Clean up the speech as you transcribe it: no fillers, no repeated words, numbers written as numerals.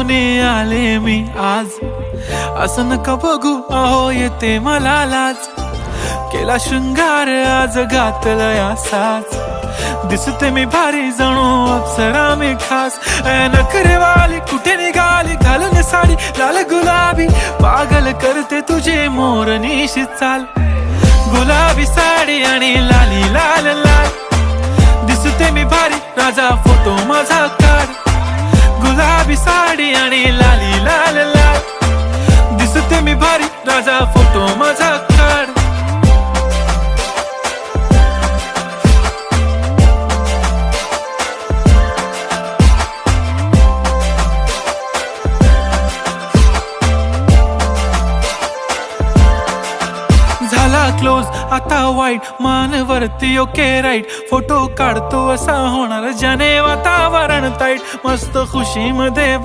घेऊन आले मी आज. असं नका बघू अहो येते मला लाज. केला शृंगार आज घातलाय असाच. दिसते मी भारी जणू अप्सरा मी खास. नखरेवाली कुठे निघाली घालून साडी लाल गुलाबी. पागल करते तुझे मोरनीशी चाल. गुलाबी साडी आणि लाली लाल लाल. दिसते मी भारी राजा फोटो माझा काढ. गुलाबी साडी आणि लाली लाल लाल. दिसते मी भारी राजा फोटो माझा काढ. झाला क्लोज आता वाईट मानवरती ओके राईट. फोटो काढतो असा होणार ज्याने वातावरण ताईट. मस्त खुशी मध्ये